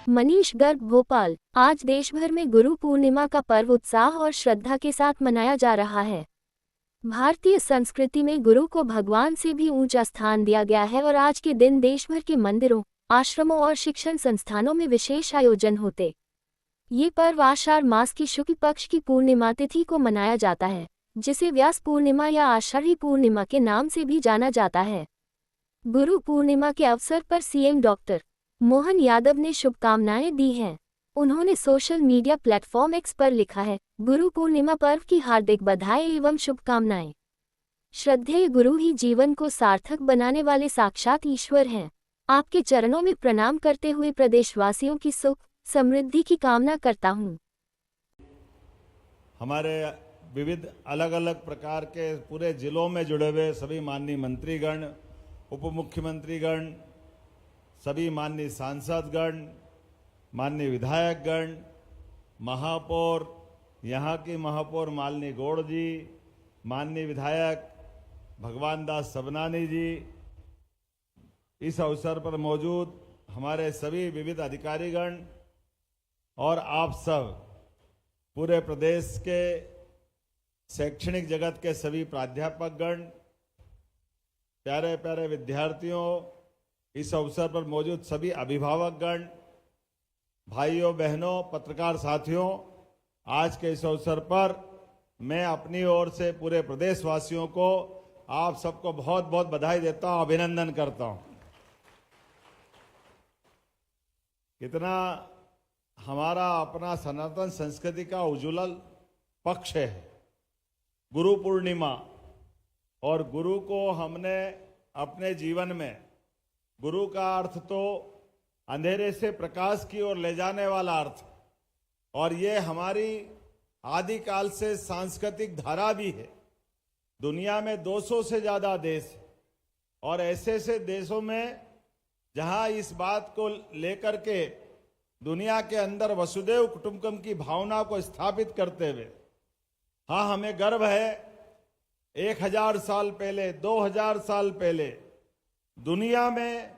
मनीष गर्ग, भोपाल। आज देश भर में गुरु पूर्णिमा का पर्व उत्साह और श्रद्धा के साथ मनाया जा रहा है। भारतीय संस्कृति में गुरु को भगवान से भी ऊंचा स्थान दिया गया है और आज के दिन देश भर के मंदिरों, आश्रमों और शिक्षण संस्थानों में विशेष आयोजन होते। ये पर्व आषाढ़ मास की शुक्ल पक्ष की पूर्णिमा तिथि को मनाया जाता है, जिसे व्यास पूर्णिमा या आषाढ़ी पूर्णिमा के नाम से भी जाना जाता है। गुरु पूर्णिमा के अवसर पर सीएम डॉक्टर मोहन यादव ने शुभकामनाएं दी हैं। उन्होंने सोशल मीडिया प्लेटफॉर्म एक्स पर लिखा है, गुरु पूर्णिमा पर्व की हार्दिक बधाई एवं शुभकामनाएं। श्रद्धेय गुरु ही जीवन को सार्थक बनाने वाले साक्षात ईश्वर हैं। आपके चरणों में प्रणाम करते हुए प्रदेशवासियों की सुख समृद्धि की कामना करता हूं। हमारे विविध अलग अलग प्रकार के पूरे जिलों में जुड़े हुए सभी माननीय मंत्रीगण, उप मुख्यमंत्रीगण, सभी माननीय सांसदगण, माननीय विधायकगण, महापौर, यहाँ की महापौर मालिनी गौड़ जी, माननीय विधायक भगवान दास सबनानी जी, इस अवसर पर मौजूद हमारे सभी विविध अधिकारीगण और आप सब, पूरे प्रदेश के शैक्षणिक जगत के सभी प्राध्यापकगण, प्यारे प्यारे विद्यार्थियों, इस अवसर पर मौजूद सभी अभिभावकगण, भाइयों बहनों, पत्रकार साथियों, आज के इस अवसर पर मैं अपनी ओर से पूरे प्रदेशवासियों को, आप सबको बहुत बहुत बधाई देता हूं, अभिनंदन करता हूं। कितना हमारा अपना सनातन संस्कृति का उज्ज्वल पक्ष है गुरु पूर्णिमा, और गुरु को हमने अपने जीवन में, गुरु का अर्थ तो अंधेरे से प्रकाश की ओर ले जाने वाला अर्थ, और ये हमारी आदिकाल से सांस्कृतिक धारा भी है। दुनिया में 200 से ज्यादा देश है, और ऐसे ऐसे देशों में जहां इस बात को लेकर के दुनिया के अंदर वसुदेव कुटुंबकम की भावना को स्थापित करते हुए, हाँ, हमें गर्व है 1000 साल पहले, 2000 साल पहले दुनिया में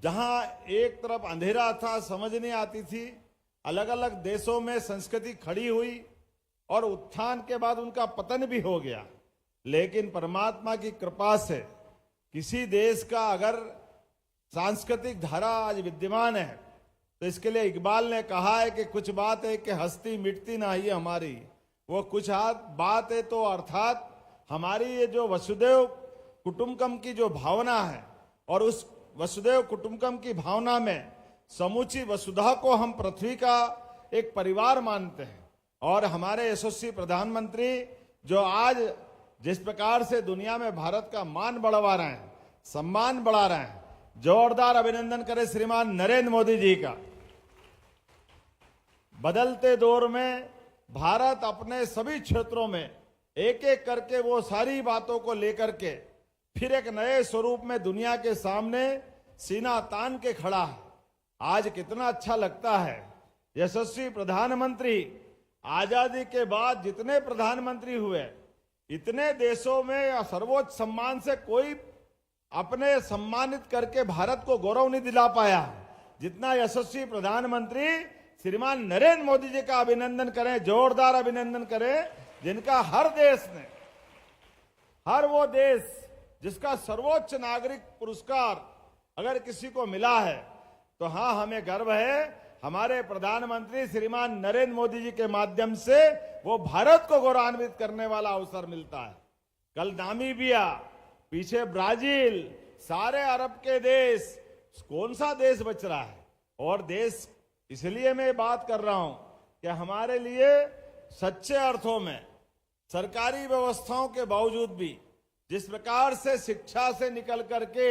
जहां एक तरफ अंधेरा था, समझ नहीं आती थी, अलग अलग देशों में संस्कृति खड़ी हुई और उत्थान के बाद उनका पतन भी हो गया। लेकिन परमात्मा की कृपा से किसी देश का अगर सांस्कृतिक धारा आज विद्यमान है, तो इसके लिए इकबाल ने कहा है कि कुछ बात है कि हस्ती मिटती ना ही हमारी, वो कुछ बात है तो अर्थात हमारी ये जो वसुदेव कुटुंबकम की जो भावना है, और उस वसुदेव कुटुंबकम की भावना में समूची वसुधा को हम पृथ्वी का एक परिवार मानते हैं। और हमारे यशस्वी प्रधानमंत्री जो आज जिस प्रकार से दुनिया में भारत का मान बढ़वा रहे हैं, सम्मान बढ़ा रहे हैं, जोरदार अभिनंदन करें श्रीमान नरेंद्र मोदी जी का। बदलते दौर में भारत अपने सभी क्षेत्रों में एक एक करके वो सारी बातों को लेकर के फिर एक नए स्वरूप में दुनिया के सामने सीना तान के खड़ा है। आज कितना अच्छा लगता है, यशस्वी प्रधानमंत्री, आजादी के बाद जितने प्रधानमंत्री हुए, इतने देशों में सर्वोच्च सम्मान से कोई अपने सम्मानित करके भारत को गौरव नहीं दिला पाया जितना यशस्वी प्रधानमंत्री श्रीमान नरेंद्र मोदी जी का अभिनंदन करें, जोरदार अभिनंदन करें, जिनका हर देश ने, हर वो देश जिसका सर्वोच्च नागरिक पुरस्कार अगर किसी को मिला है, तो हाँ, हमें गर्व है, हमारे प्रधानमंत्री श्रीमान नरेंद्र मोदी जी के माध्यम से वो भारत को गौरवान्वित करने वाला अवसर मिलता है। कल नामीबिया, पीछे ब्राजील, सारे अरब के देश, कौन सा देश बच रहा है? और देश, इसलिए मैं बात कर रहा हूं कि हमारे लिए सच्चे अर्थों में सरकारी व्यवस्थाओं के बावजूद भी जिस प्रकार से शिक्षा से निकल करके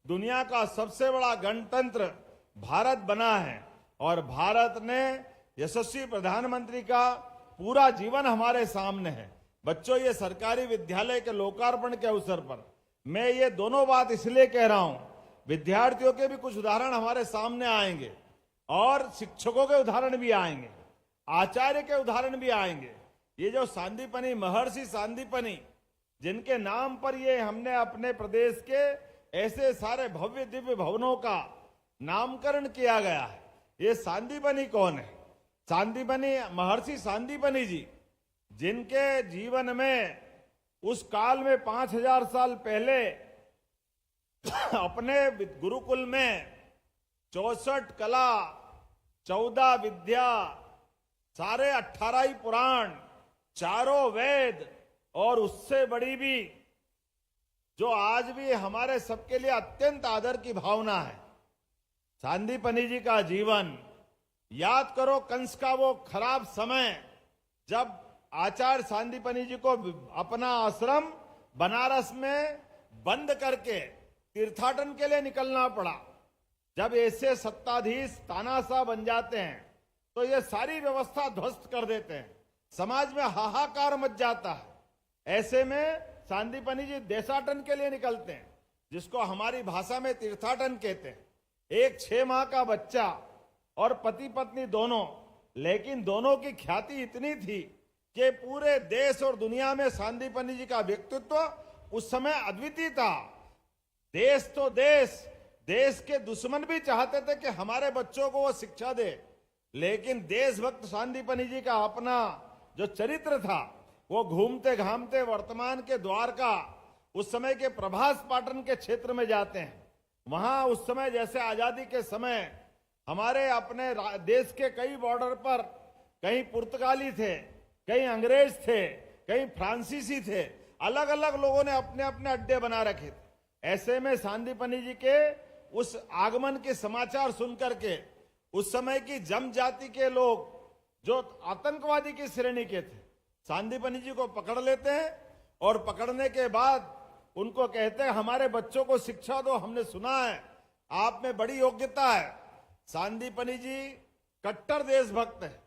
दुनिया का सबसे बड़ा गणतंत्र भारत बना है, और भारत ने यशस्वी प्रधानमंत्री का पूरा जीवन हमारे सामने है। बच्चों, ये सरकारी विद्यालय के लोकार्पण के अवसर पर मैं ये दोनों बात इसलिए कह रहा हूं, विद्यार्थियों के भी कुछ उदाहरण हमारे सामने आएंगे और शिक्षकों के उदाहरण भी आएंगे, आचार्य के उदाहरण भी आएंगे। ये जो सांदीपनी, महर्षि सांदीपनी, जिनके नाम पर ये हमने अपने प्रदेश के ऐसे सारे भव्य दिव्य भवनों का नामकरण किया गया है, ये सांदीपनी कौन है? सांदीपनी महर्षि सांदीपनी जी, जिनके जीवन में उस काल में 5000 साल पहले अपने गुरुकुल में 64 कला, 14 विद्या, सारे 18 ही पुराण, चारों वेद और उससे बड़ी भी जो आज भी हमारे सबके लिए अत्यंत आदर की भावना है, सांदीपनी जी का जीवन याद करो। कंस का वो खराब समय, जब आचार्य सांदीपनी जी को अपना आश्रम बनारस में बंद करके तीर्थाटन के लिए निकलना पड़ा। जब ऐसे सत्ताधीश तानाशाह बन जाते हैं तो ये सारी व्यवस्था ध्वस्त कर देते हैं, समाज में हाहाकार मच जाता है। ऐसे में सांदीपनी जी देशाटन के लिए निकलते हैं, जिसको हमारी भाषा में तीर्थाटन कहते हैं। एक 6 माह का बच्चा और पति पत्नी दोनों, लेकिन दोनों की ख्याति इतनी थी कि पूरे देश और दुनिया में सांदीपनी जी का व्यक्तित्व उस समय अद्वितीय था। देश तो देश के दुश्मन भी चाहते थे कि हमारे बच्चों को वो शिक्षा दे, लेकिन देशभक्त सांदीपनी जी का अपना जो चरित्र था, वो घूमते घामते वर्तमान के द्वारका, उस समय के प्रभास पाटन के क्षेत्र में जाते हैं। वहां उस समय जैसे आजादी के समय हमारे अपने देश के कई बॉर्डर पर कहीं पुर्तगाली थे, कहीं अंग्रेज थे, कहीं फ्रांसीसी थे, अलग अलग लोगों ने अपने अपने अड्डे बना रखे थे। ऐसे में सांदीपनी जी के उस आगमन के समाचार सुनकर के उस समय की जम जाति के लोग जो आतंकवादी की श्रेणी के थे, सांदीपनी जी को पकड़ लेते हैं और पकड़ने के बाद उनको कहते हैं हमारे बच्चों को शिक्षा दो, हमने सुना है आप में बड़ी योग्यता है। सांदीपनी जी कट्टर देशभक्त है,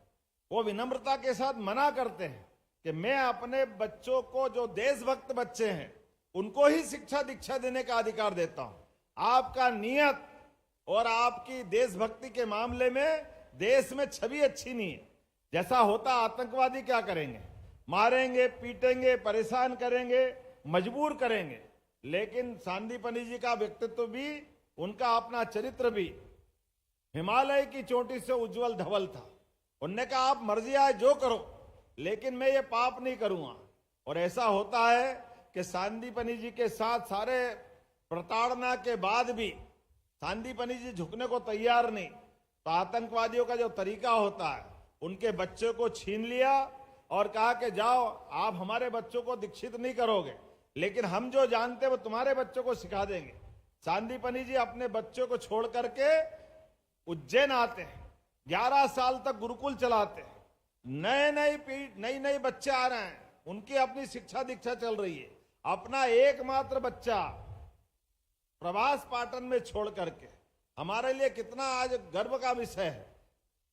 वो विनम्रता के साथ मना करते हैं कि मैं अपने बच्चों को, जो देशभक्त बच्चे हैं, उनको ही शिक्षा दीक्षा देने का अधिकार देता हूं। आपका नियत और आपकी देशभक्ति के मामले में देश में छवि अच्छी नहीं है। जैसा होता आतंकवादी क्या करेंगे, मारेंगे, पीटेंगे, परेशान करेंगे, मजबूर करेंगे। लेकिन सांदीपनी जी का व्यक्तित्व भी, उनका अपना चरित्र भी हिमालय की चोटी से उज्जवल धवल था। उनने कहा आप मर्जी आए जो करो, लेकिन मैं ये पाप नहीं करूंगा। और ऐसा होता है कि सांदीपनी जी के साथ सारे प्रताड़ना के बाद भी सांदीपनी जी झुकने को तैयार नहीं। तो आतंकवादियों का जो तरीका होता है, उनके बच्चों को छीन लिया और कहा कि जाओ, आप हमारे बच्चों को दीक्षित नहीं करोगे, लेकिन हम जो जानते हैं वो तुम्हारे बच्चों को सिखा देंगे। सांदीपनी जी अपने बच्चों को छोड़ करके उज्जैन आते हैं, 11 साल तक गुरुकुल चलाते हैं। नई बच्चे आ रहे हैं, उनकी अपनी शिक्षा दीक्षा चल रही है। अपना एकमात्र बच्चा प्रभास पाटन में छोड़ करके, हमारे लिए कितना आज गर्व का विषय है।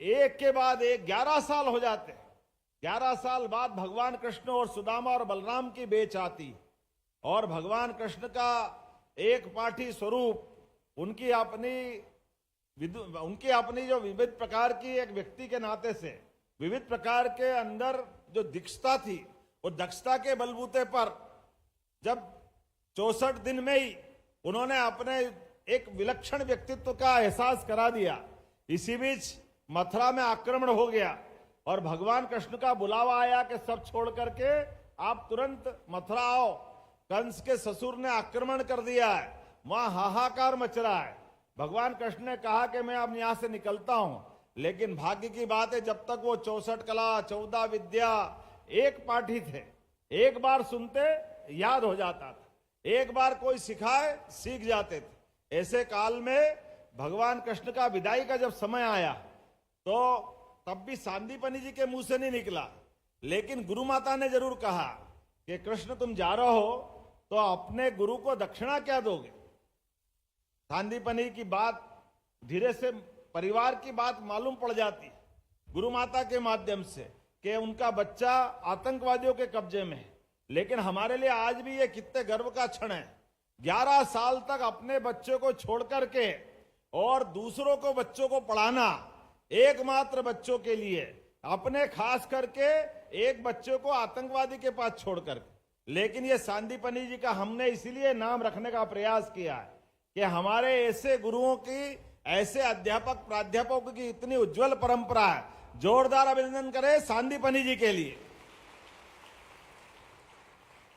एक के बाद एक 11 साल हो जाते हैं। 11 साल बाद भगवान कृष्ण और सुदामा और बलराम की बेच आती, और भगवान कृष्ण का एक पाठी स्वरूप, उनकी अपनी जो विविध प्रकार की एक व्यक्ति के नाते से विविध प्रकार के अंदर जो दक्षता थी, वो दक्षता के बलबूते पर जब 64 दिन में ही उन्होंने अपने एक विलक्षण व्यक्तित्व का एहसास करा दिया। इसी बीच मथुरा में आक्रमण हो गया और भगवान कृष्ण का बुलावा आया कि सब छोड़ करके आप तुरंत मथुरा आओ, कंस के ससुर ने आक्रमण कर दिया है, वहां हाहाकार मच रहा है। भगवान कृष्ण ने कहा कि मैं अब यहां से निकलता हूं, लेकिन भाग्य की बात है जब तक वो 64 कला, 14 विद्या, एक पाठी थे, एक बार सुनते याद हो जाता था, एक बार कोई सिखाए सीख जाते थे। ऐसे काल में भगवान कृष्ण का विदाई का जब समय आया तो तब भी सांदीपनी जी के मुंह से नहीं निकला, लेकिन गुरु माता ने जरूर कहा कि कृष्ण तुम जा रहे हो तो अपने गुरु को दक्षिणा क्या दोगे। सांदीपनी की बात धीरे से परिवार की बात मालूम पड़ जाती गुरु माता के माध्यम से कि उनका बच्चा आतंकवादियों के कब्जे में है। लेकिन हमारे लिए आज भी ये कितने गर्व का क्षण है, 11 साल तक अपने बच्चों को छोड़ करके और दूसरों को बच्चों को पढ़ाना, एकमात्र बच्चों के लिए, अपने खास करके एक बच्चे को आतंकवादी के पास छोड़ करके। लेकिन ये सांदीपनी जी का हमने इसीलिए नाम रखने का प्रयास किया है कि हमारे ऐसे गुरुओं की ऐसे अध्यापक प्राध्यापकों की इतनी उज्जवल परंपरा है। जोरदार अभिनंदन करें सांदीपनि जी के लिए।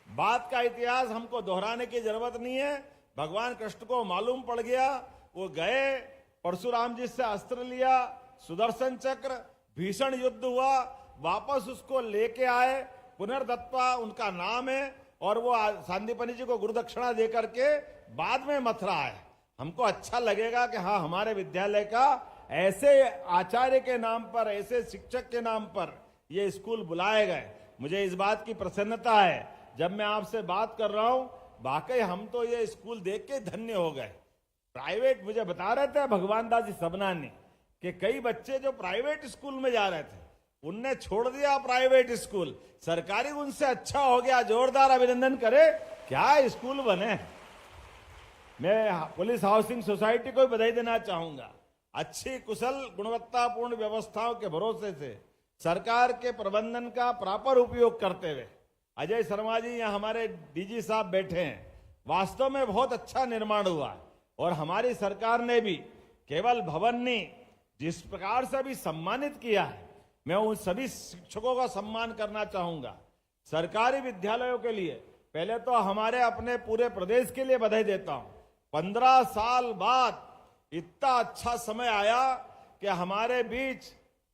बात का इतिहास हमको दोहराने की जरूरत नहीं है। भगवान कृष्ण को मालूम पड़ गया, वो गए, परशुराम जी से अस्त्र लिया, सुदर्शन चक्र, भीषण युद्ध हुआ, वापस उसको लेके आए, पुनर्दत्ता उनका नाम है, और वो सांदीपनि जी को गुरुदक्षिणा देकर के बाद में मथुरा आए। हमको अच्छा लगेगा कि हाँ, हमारे विद्यालय का ऐसे आचार्य के नाम पर, ऐसे शिक्षक के नाम पर ये स्कूल बुलाए गए। मुझे इस बात की प्रसन्नता है। जब मैं आपसे बात कर रहा हूं, वाकई हम तो ये स्कूल देख के धन्य हो गए। प्राइवेट, मुझे बता रहे थे भगवान दास जी सबनानी कि कई बच्चे जो प्राइवेट स्कूल में जा रहे थे, उनने छोड़ दिया प्राइवेट स्कूल, सरकारी उनसे अच्छा हो गया। जोरदार अभिनंदन करे, क्या स्कूल बने। मैं पुलिस हाउसिंग सोसाइटी को भी बधाई देना चाहूंगा। अच्छी कुशल गुणवत्तापूर्ण व्यवस्थाओं के भरोसे से सरकार के प्रबंधन का प्रॉपर उपयोग करते हुए, अजय शर्मा जी यहाँ हमारे डीजी साहब बैठे हैं, वास्तव में बहुत अच्छा निर्माण हुआ। और हमारी सरकार ने भी केवल भवन नहीं, जिस प्रकार से भी सम्मानित किया है, मैं उन सभी शिक्षकों का सम्मान करना चाहूंगा। सरकारी विद्यालयों के लिए पहले तो हमारे अपने पूरे प्रदेश के लिए बधाई देता हूं। 15 साल बाद इतना अच्छा समय आया कि हमारे बीच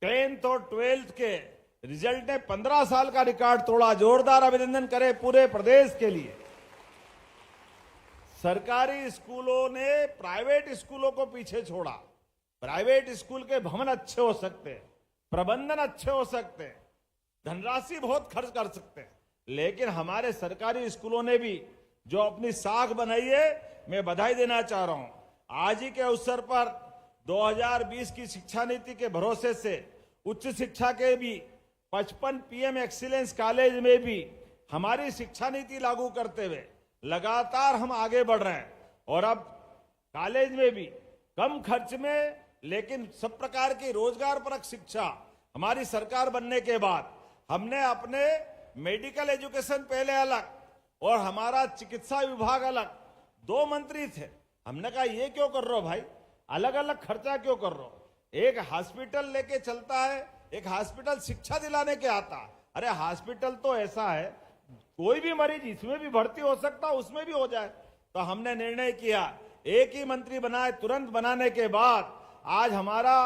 10th और 12th के रिजल्ट ने 15 साल का रिकॉर्ड तोड़ा। जोरदार अभिनंदन करें पूरे प्रदेश के लिए। सरकारी स्कूलों ने प्राइवेट स्कूलों को पीछे छोड़ा। प्राइवेट स्कूल के भवन अच्छे हो सकते हैं, प्रबंधन अच्छे हो सकते हैं, धनराशि बहुत खर्च कर सकते हैं, लेकिन हमारे सरकारी स्कूलों ने भी जो अपनी साख बनाई है, मैं बधाई देना चाह रहा हूं। आज ही के अवसर पर 2020 की शिक्षा नीति के भरोसे से उच्च शिक्षा के भी 55 पीएम एक्सीलेंस कॉलेज में भी हमारी शिक्षा नीति लागू करते हुए लगातार हम आगे बढ़ रहे हैं। और अब कॉलेज में भी कम खर्च में, लेकिन सब प्रकार की रोजगारपरक शिक्षा हमारी सरकार बनने के बाद हमने अपने मेडिकल एजुकेशन पहले अलग और हमारा चिकित्सा विभाग अलग, 2 मंत्री थे। हमने कहा ये क्यों कर रहे हो भाई, अलग अलग खर्चा क्यों कर रहे हो। एक हॉस्पिटल लेके चलता है, एक हॉस्पिटल शिक्षा दिलाने के आता। अरे हॉस्पिटल तो ऐसा है, कोई भी मरीज इसमें भी भर्ती हो सकता, उसमें भी हो जाए। तो हमने निर्णय किया, एक ही मंत्री बनाए। तुरंत बनाने के बाद आज हमारा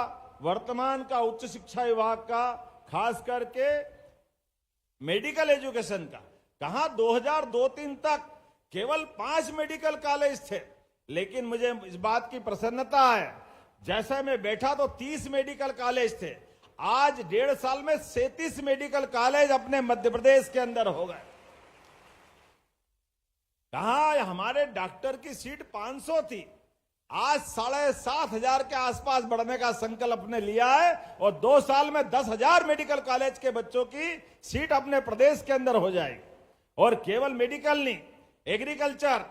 वर्तमान का उच्च शिक्षा विभाग का, खास करके मेडिकल एजुकेशन का, कहां 2002-03 तक केवल 5 मेडिकल कॉलेज थे, लेकिन मुझे इस बात की प्रसन्नता है, जैसे मैं बैठा तो 30 मेडिकल कॉलेज थे, आज 1.5 साल में 37 मेडिकल कॉलेज अपने मध्य प्रदेश के अंदर हो गए। कहा हमारे डॉक्टर की सीट 500 थी, आज 7,500 के आसपास बढ़ने का संकल्प ने लिया है, और 2 साल में 10,000 मेडिकल कॉलेज के बच्चों की सीट अपने प्रदेश के अंदर हो जाएगी। और केवल मेडिकल नहीं, एग्रीकल्चर,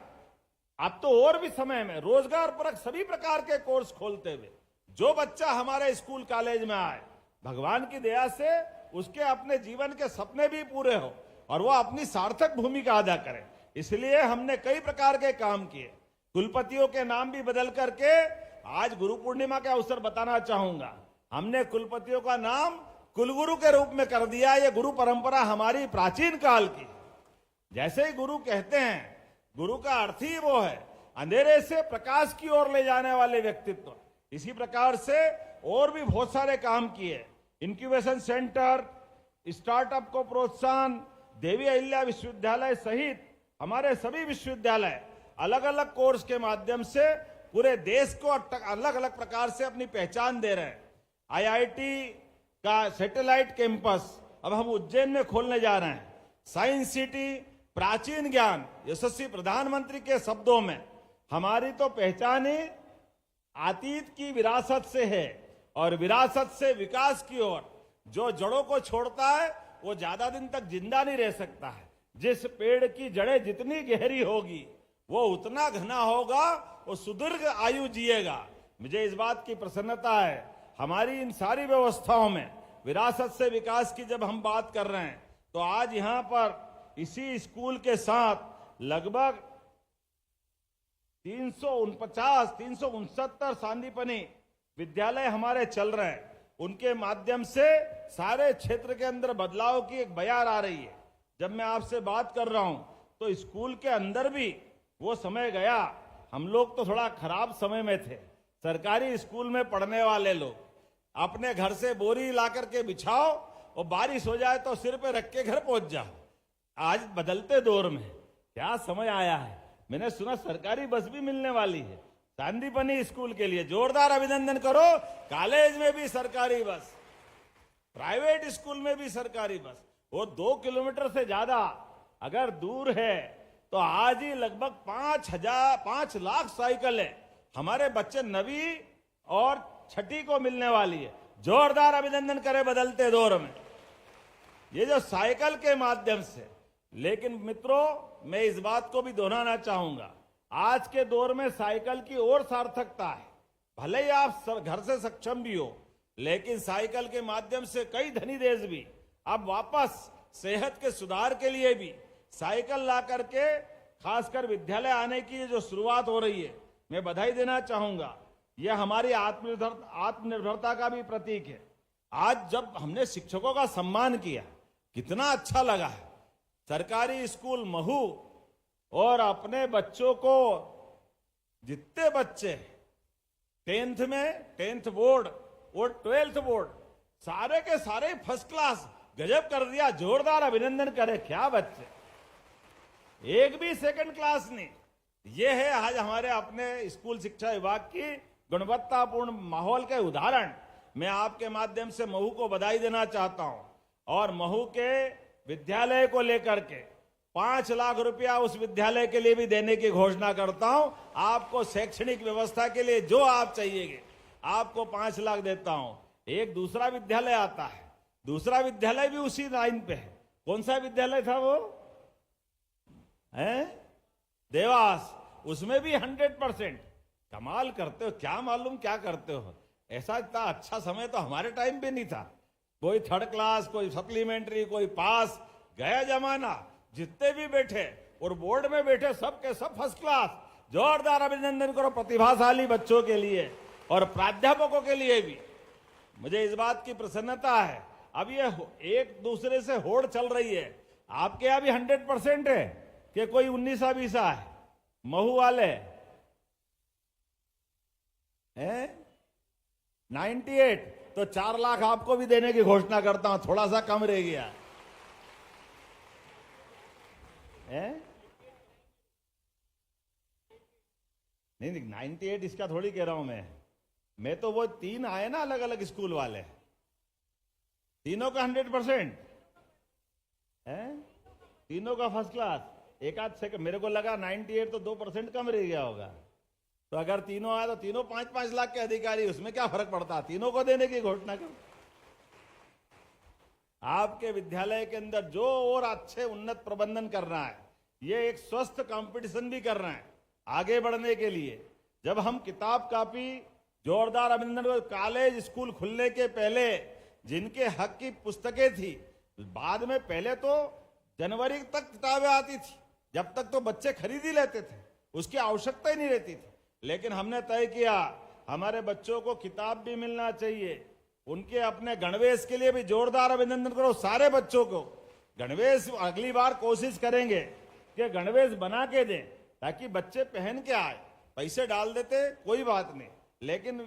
अब तो और भी समय में रोजगार परक सभी प्रकार के कोर्स खोलते हुए जो बच्चा हमारे स्कूल कॉलेज में आए, भगवान की दया से उसके अपने जीवन के सपने भी पूरे हो और वो अपनी सार्थक भूमिका अदा करे। इसलिए हमने कई प्रकार के काम किए। कुलपतियों के नाम भी बदल करके आज गुरु पूर्णिमा के अवसर बताना चाहूंगा, हमने कुलपतियों का नाम कुलगुरु के रूप में कर दिया। ये गुरु परंपरा हमारी प्राचीन काल की। जैसे ही गुरु कहते हैं, गुरु का अर्थ ही वो है अंधेरे से प्रकाश की ओर ले जाने वाले व्यक्तित्व। इसी प्रकार से और भी बहुत सारे काम किए। इंक्यूबेशन सेंटर, स्टार्टअप को प्रोत्साहन, देवी अहिल्या विश्वविद्यालय सहित हमारे सभी विश्वविद्यालय अलग अलग कोर्स के माध्यम से पूरे देश को अलग अलग प्रकार से अपनी पहचान दे रहे हैं। आईआईटी का सैटेलाइट कैंपस अब हम उज्जैन में खोलने जा रहे हैं। साइंस सिटी, प्राचीन ज्ञान, यशस्वी प्रधानमंत्री के शब्दों में हमारी तो पहचान ही अतीत की विरासत से है और विरासत से विकास की ओर। जो जड़ों को छोड़ता है वो ज्यादा दिन तक जिंदा नहीं रह सकता है। जिस पेड़ की जड़ें जितनी गहरी होगी वो उतना घना होगा, वो सुदीर्घ आयु जिएगा। मुझे इस बात की प्रसन्नता है, हमारी इन सारी व्यवस्थाओं में विरासत से विकास की जब हम बात कर रहे हैं, तो आज यहां पर इसी स्कूल के साथ लगभग 349 369 सांदीपनी विद्यालय हमारे चल रहे हैं। उनके माध्यम से सारे क्षेत्र के अंदर बदलाव की एक बयार आ रही है। जब मैं आपसे बात कर रहा हूं तो स्कूल के अंदर भी वो समय गया। हम लोग तो थोड़ा खराब समय में थे। सरकारी स्कूल में पढ़ने वाले लोग अपने घर से बोरी ला करके बिछाओ और बारिश हो जाए तो सिर पे रख के घर पहुंच जाओ। आज बदलते दौर में क्या समय आया है। मैंने सुना सरकारी बस भी मिलने वाली है सांदीपनी स्कूल के लिए। जोरदार अभिनंदन करो। कॉलेज में भी सरकारी बस, प्राइवेट स्कूल में भी सरकारी बस। वो 2 किलोमीटर से ज्यादा अगर दूर है तो आज ही लगभग 5 लाख साइकिल है हमारे बच्चे 9वीं और 6ठी को मिलने वाली है। जोरदार अभिनंदन करें बदलते दौर में ये जो साइकिल के माध्यम से। लेकिन मित्रों, मैं इस बात को भी दोहराना चाहूंगा, आज के दौर में साइकिल की और सार्थकता है। भले ही आप घर से सक्षम भी हो, लेकिन साइकिल के माध्यम से कई धनी देश भी अब वापस सेहत के सुधार के लिए भी साइकिल ला करके खासकर विद्यालय आने की जो शुरुआत हो रही है, मैं बधाई देना चाहूंगा। यह हमारी आत्मनिर्भरता का भी प्रतीक है। आज जब हमने शिक्षकों का सम्मान किया, कितना अच्छा लगा है। सरकारी स्कूल महू और अपने बच्चों को, जितने बच्चे 10th में 10th बोर्ड और 12th बोर्ड सारे के सारे फर्स्ट क्लास, गजब कर दिया। जोरदार अभिनंदन करें। क्या बच्चे, एक भी सेकंड क्लास नहीं। ये है आज हमारे अपने स्कूल शिक्षा विभाग की गुणवत्तापूर्ण माहौल के उदाहरण। मैं आपके माध्यम से महू को बधाई देना चाहता हूं और महू के विद्यालय को लेकर के 5 लाख रुपया उस विद्यालय के लिए भी देने की घोषणा करता हूं। आपको शैक्षणिक व्यवस्था के लिए जो आप चाहिएगे आपको 5 लाख देता हूं। एक दूसरा विद्यालय आता है, दूसरा विद्यालय भी उसी लाइन पे है। कौन सा विद्यालय था वो है? देवास। उसमें भी 100%। कमाल करते हो। क्या मालूम क्या करते हो। ऐसा इतना अच्छा समय तो हमारे टाइम पे नहीं था। कोई 3rd क्लास, कोई सप्लीमेंट्री, कोई पास। गया जमाना। जितने भी बैठे और बोर्ड में बैठे सब के सब फर्स्ट क्लास। जोरदार अभिनंदन करो प्रतिभाशाली बच्चों के लिए और प्राध्यापकों के लिए भी। मुझे इस बात की प्रसन्नता है। अब ये एक दूसरे से होड़ चल रही है। आपके यहां भी 100% है कि कोई 19-20 है? महू वाले हैं 98। तो 4 लाख आपको भी देने की घोषणा करता हूं। थोड़ा सा कम रह गया है? नहीं 98 इसका थोड़ी कह रहा हूं मैं तो वो 3 आए ना अलग अलग स्कूल वाले, तीनों का 100% है। तीनों का फर्स्ट क्लास। एक आध सेकंड मेरे को लगा 98 तो 2% कम रह गया होगा। तो अगर तीनों आए तो तीनों 5-5 लाख के अधिकारी, उसमें क्या फर्क पड़ता। तीनों को देने की घोषणा कर। आपके विद्यालय के अंदर जो और अच्छे उन्नत प्रबंधन करना है, ये एक स्वस्थ कंपटीशन भी करना है आगे बढ़ने के लिए। जब हम किताब कापी, जोरदार अभिनंदन। कॉलेज स्कूल खुलने के पहले जिनके हक की पुस्तकें थी, बाद में पहले तो जनवरी तक किताबें आती थी, जब तक तो बच्चे खरीद ही लेते थे, उसकी आवश्यकता ही नहीं रहती थी। लेकिन हमने तय किया हमारे बच्चों को किताब भी मिलना चाहिए। उनके अपने गणवेश के लिए भी जोरदार अभिनंदन करो सारे बच्चों को। गणवेश अगली बार कोशिश करेंगे कि गणवेश बना के दें ताकि बच्चे पहन के आए। पैसे डाल देते कोई बात नहीं, लेकिन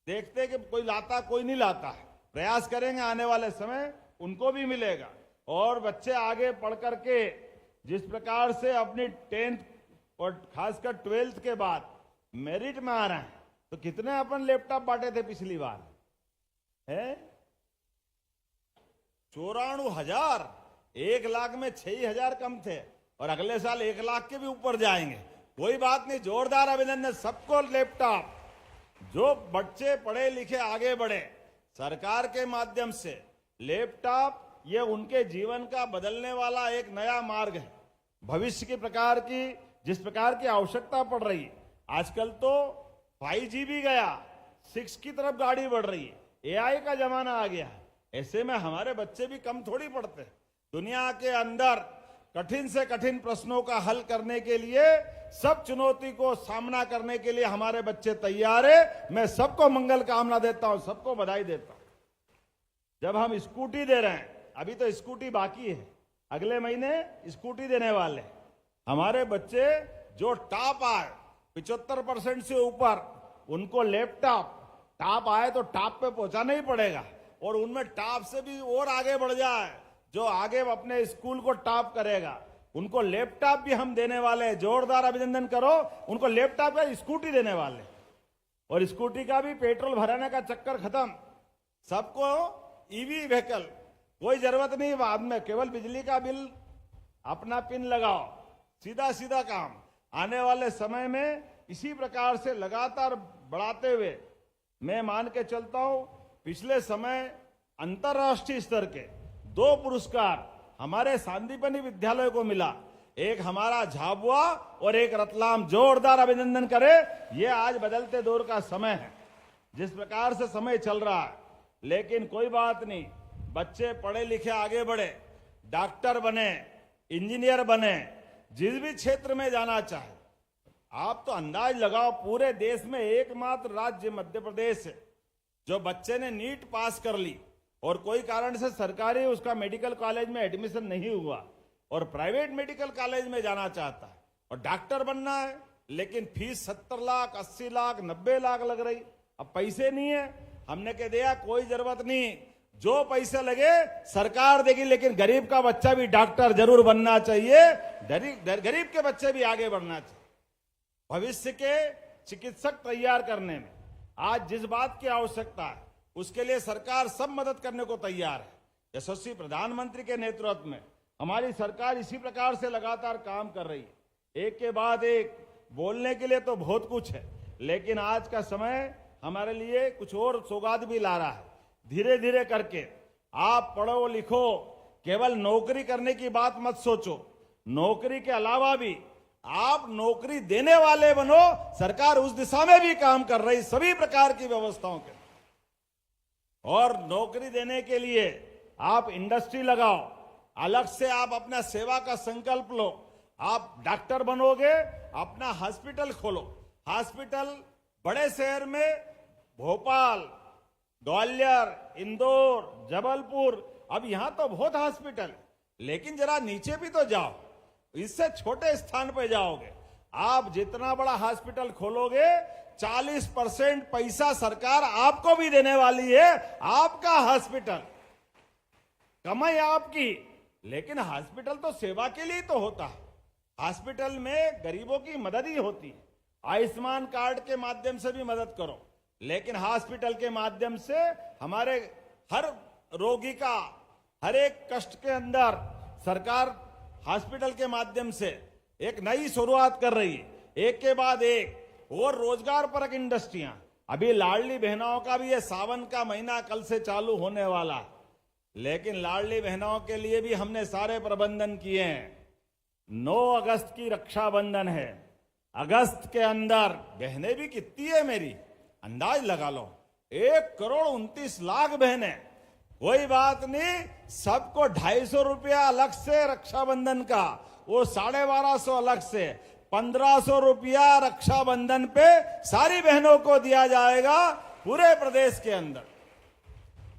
देखते कि कोई लाता कोई नहीं लाता है। प्रयास करेंगे आने वाले समय उनको भी मिलेगा। और बच्चे आगे पढ़ करके जिस प्रकार से अपनी 10th और खासकर 12th के बाद मेरिट में आ रहे हैं, तो कितने अपन लैपटॉप बांटे थे पिछली बार है? 94,000। 1 लाख में 6,000 कम थे और अगले साल 1 लाख के भी ऊपर जाएंगे। कोई बात नहीं, जोरदार अभिनंदन सबको लैपटॉप। जो बच्चे पढ़े लिखे आगे बढ़े, सरकार के माध्यम से लैपटॉप ये उनके जीवन का बदलने वाला एक नया मार्ग है। भविष्य के प्रकार की जिस प्रकार की आवश्यकता पड़ रही है, आजकल तो 5G भी गया, 6 की तरफ गाड़ी बढ़ रही है, AI का जमाना आ गया है। ऐसे में हमारे बच्चे भी कम थोड़ी पढ़ते हैं। दुनिया के अंदर कठिन से कठिन प्रश्नों का हल करने के लिए, सब चुनौती को सामना करने के लिए हमारे बच्चे तैयार है। मैं सबको मंगल कामना देता हूं, सबको बधाई देता हूं। जब हम स्कूटी दे रहे हैं, अभी तो स्कूटी बाकी है, अगले महीने स्कूटी देने वाले हैं। हमारे बच्चे जो टॉप आए 75% से ऊपर, उनको लैपटॉप, टॉप आए तो टॉप पे पहुंचाना ही पड़ेगा, और उनमें टॉप से भी और आगे बढ़ जाए, जो आगे अपने स्कूल को टॉप करेगा, उनको लैपटॉप भी हम देने वाले हैं। जोरदार अभिनंदन करो, उनको लैपटॉप का स्कूटी देने वाले। और स्कूटी का भी पेट्रोल भराने का चक्कर खत्म, सबको ईवी व्हीकल, कोई जरूरत नहीं बाद में, केवल बिजली का बिल अपना पिन लगाओ, सीधा सीधा काम। आने वाले समय में इसी प्रकार से लगातार बढ़ाते हुए मैं मान के चलता हूं। पिछले समय अंतर्राष्ट्रीय स्तर के 2 पुरस्कार हमारे सांदीपनि विद्यालय को मिला, एक हमारा झाबुआ और एक रतलाम। जोरदार अभिनंदन करें। ये आज बदलते दौर का समय है, जिस प्रकार से समय चल रहा है, लेकिन कोई बात नहीं, बच्चे पढ़े लिखे आगे बढ़े, डॉक्टर बने, इंजीनियर बने, जिस भी क्षेत्र में जाना चाहे। आप तो अंदाज लगाओ, पूरे देश में एकमात्र राज्य मध्य प्रदेश है जो बच्चे ने नीट पास कर ली और कोई कारण से सरकारी उसका मेडिकल कॉलेज में एडमिशन नहीं हुआ और प्राइवेट मेडिकल कॉलेज में जाना चाहता है और डॉक्टर बनना है, लेकिन फीस 70 लाख, 80 लाख, 90 लाख लग रही। अब पैसे नहीं है, हमने कह दिया कोई जरूरत नहीं, जो पैसे लगे सरकार देगी, लेकिन गरीब का बच्चा भी डॉक्टर जरूर बनना चाहिए, गरीब के बच्चे भी आगे बढ़ना चाहिए। भविष्य के चिकित्सक तैयार करने में आज जिस बात की आवश्यकता है, उसके लिए सरकार सब मदद करने को तैयार है। यशस्वी प्रधानमंत्री के नेतृत्व में हमारी सरकार इसी प्रकार से लगातार काम कर रही है। एक के बाद एक बोलने के लिए तो बहुत कुछ है, लेकिन आज का समय हमारे लिए कुछ और सौगात भी ला रहा है। धीरे धीरे करके आप पढ़ो लिखो, केवल नौकरी करने की बात मत सोचो, नौकरी के अलावा भी आप नौकरी देने वाले बनो। सरकार उस दिशा में भी काम कर रही, सभी प्रकार की व्यवस्थाओं के। और नौकरी देने के लिए आप इंडस्ट्री लगाओ, अलग से आप अपना सेवा का संकल्प लो। आप डॉक्टर बनोगे, अपना हॉस्पिटल खोलो। हॉस्पिटल बड़े शहर में भोपाल, ग्वालियर, इंदौर, जबलपुर, अब यहां तो बहुत हॉस्पिटल, लेकिन जरा नीचे भी तो जाओ, इससे छोटे स्थान पर जाओगे। आप जितना बड़ा हॉस्पिटल खोलोगे, 40% पैसा सरकार आपको भी देने वाली है। आपका हॉस्पिटल, कमाई आपकी, लेकिन हॉस्पिटल तो सेवा के लिए तो होता है। हॉस्पिटल में गरीबों की मदद ही होती है। आयुष्मान कार्ड के माध्यम से भी मदद करो, लेकिन हॉस्पिटल के माध्यम से हमारे हर रोगी का हर एक कष्ट के अंदर सरकार हॉस्पिटल के माध्यम से एक नई शुरुआत कर रही है। एक के बाद एक और रोजगार परक इंडस्ट्रियां, अभी लाडली बहनों का भी ये सावन का महीना कल से चालू होने वाला है, लेकिन लाडली बहनों के लिए भी हमने सारे प्रबंधन किए हैं। 9 अगस्त की रक्षाबंधन है, अगस्त के अंदर बहनें भी कितनी है मेरी, अंदाज लगा लो, 1,29,00,000 बहनें। कोई बात नहीं, सबको 250 रुपया अलग से रक्षाबंधन का, वो 1250 अलग से, 1500 रुपया रक्षाबंधन पे सारी बहनों को दिया जाएगा पूरे प्रदेश के अंदर।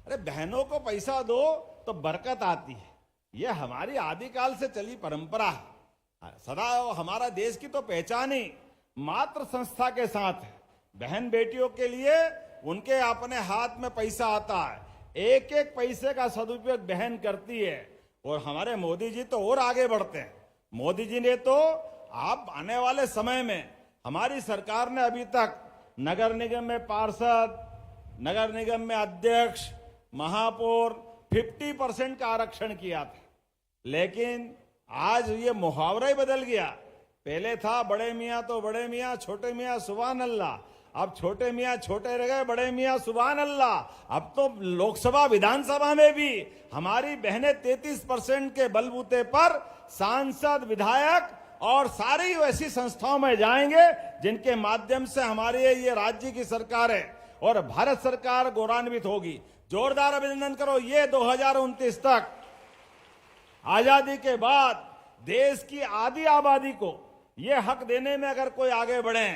अरे बहनों को पैसा दो तो बरकत आती है, ये हमारी आदिकाल से चली परंपरा है। सदा हमारा देश की तो पहचान ही मातृ संस्था के साथ है। बहन बेटियों के लिए उनके अपने हाथ में पैसा आता है, एक एक पैसे का सदुपयोग बहन करती है। और हमारे मोदी जी तो और आगे बढ़ते हैं। मोदी जी ने तो आप आने वाले समय में, हमारी सरकार ने अभी तक नगर निगम में पार्षद, नगर निगम में अध्यक्ष, महापौर 50% का आरक्षण किया था, लेकिन आज ये मुहावरा ही बदल गया। पहले था बड़े मियां तो बड़े मियां, छोटे मियां सुभान अल्लाह, अब छोटे मियां छोटे रह गए, बड़े मियां सुभान अल्लाह। अब तो लोकसभा विधानसभा में भी हमारी बहनें 33% के बलबूते पर सांसद, विधायक और सारी वैसी संस्थाओं में जाएंगे जिनके माध्यम से हमारी ये राज्य की सरकार है और भारत सरकार गौरवान्वित होगी। जोरदार अभिनंदन करो। ये 2029 तक, आजादी के बाद देश की आधी आबादी को ये हक देने में अगर कोई आगे बढ़े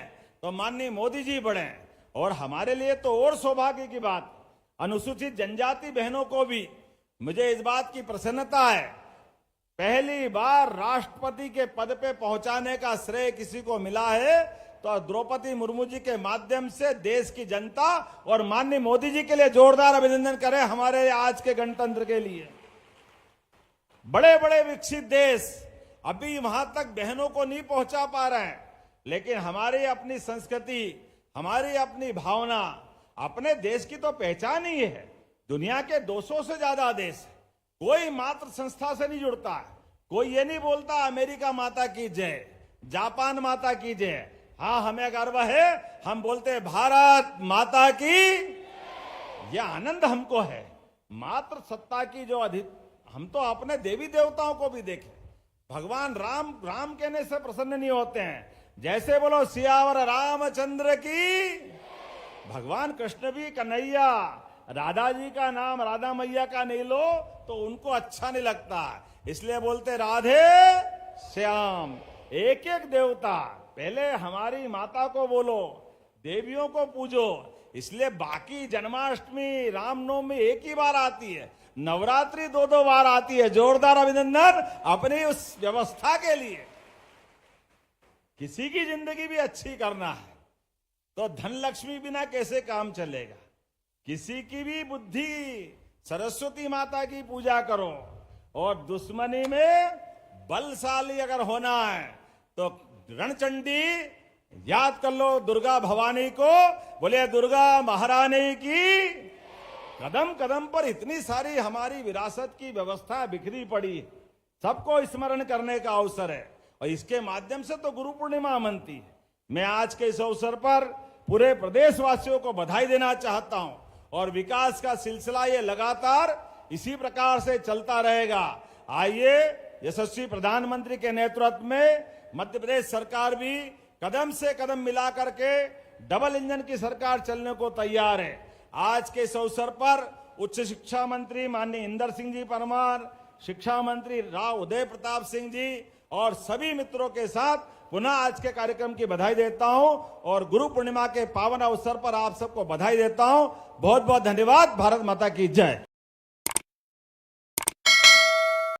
तो माननीय मोदी जी बढ़े। और हमारे लिए तो और सौभाग्य की बात, अनुसूचित जनजाति बहनों को भी मुझे इस बात की प्रसन्नता है, पहली बार राष्ट्रपति के पद पे पहुंचाने का श्रेय किसी को मिला है तो द्रौपदी मुर्मू जी के माध्यम से देश की जनता और माननीय मोदी जी के लिए जोरदार अभिनंदन करें हमारे आज के गणतंत्र के लिए। बड़े बड़े विकसित देश अभी वहां तक बहनों को नहीं पहुंचा पा रहे हैं, लेकिन हमारी अपनी संस्कृति, हमारी अपनी भावना, अपने देश की तो पहचान ही है। दुनिया के 200 से ज्यादा देश, कोई मात्र संस्था से नहीं जुड़ता है, कोई ये नहीं बोलता अमेरिका माता की जय, जापान माता की जय। हाँ, हमें गर्व है, हम बोलते हैं भारत माता की। यह आनंद हमको है मात्र सत्ता की जो हम तो अपने देवी देवताओं को भी देखें, भगवान राम राम कहने से प्रसन्न नहीं होते हैं, जैसे बोलो सियावर रामचंद्र की। भगवान कृष्ण भी कन्हैया, राधा जी का नाम राधा मैया का नहीं लो तो उनको अच्छा नहीं लगता, इसलिए बोलते राधे श्याम। एक एक देवता, पहले हमारी माता को बोलो, देवियों को पूजो, इसलिए बाकी जन्माष्टमी रामनवमी एक ही बार आती है, नवरात्रि 2-2 बार आती है। जोरदार अभिनंदन अपनी उस व्यवस्था के लिए। किसी की जिंदगी भी अच्छी करना है तो धन लक्ष्मी बिना कैसे काम चलेगा। किसी की भी बुद्धि, सरस्वती माता की पूजा करो, और दुश्मनी में बलशाली अगर होना है तो रणचंडी याद कर लो दुर्गा भवानी को, बोले दुर्गा महारानी की। कदम कदम पर इतनी सारी हमारी विरासत की व्यवस्था बिखरी पड़ी, सबको स्मरण करने का अवसर है, और इसके माध्यम से तो गुरु पूर्णिमा मनती है। मैं आज के इस अवसर पर पूरे प्रदेशवासियों को बधाई देना चाहता हूं, और विकास का सिलसिला ये लगातार इसी प्रकार से चलता रहेगा। आइए, यशस्वी प्रधानमंत्री के नेतृत्व में मध्य प्रदेश सरकार भी कदम से कदम मिला करके डबल इंजन की सरकार चलने को तैयार है। आज के इस अवसर पर उच्च शिक्षा मंत्री माननीय इंदर सिंह जी परमार, शिक्षा मंत्री राव उदय प्रताप सिंह जी और सभी मित्रों के साथ पुनः आज के कार्यक्रम की बधाई देता हूं, और गुरु पूर्णिमा के पावन अवसर पर आप सबको बधाई देता हूं। बहुत बहुत धन्यवाद। भारत माता की जय।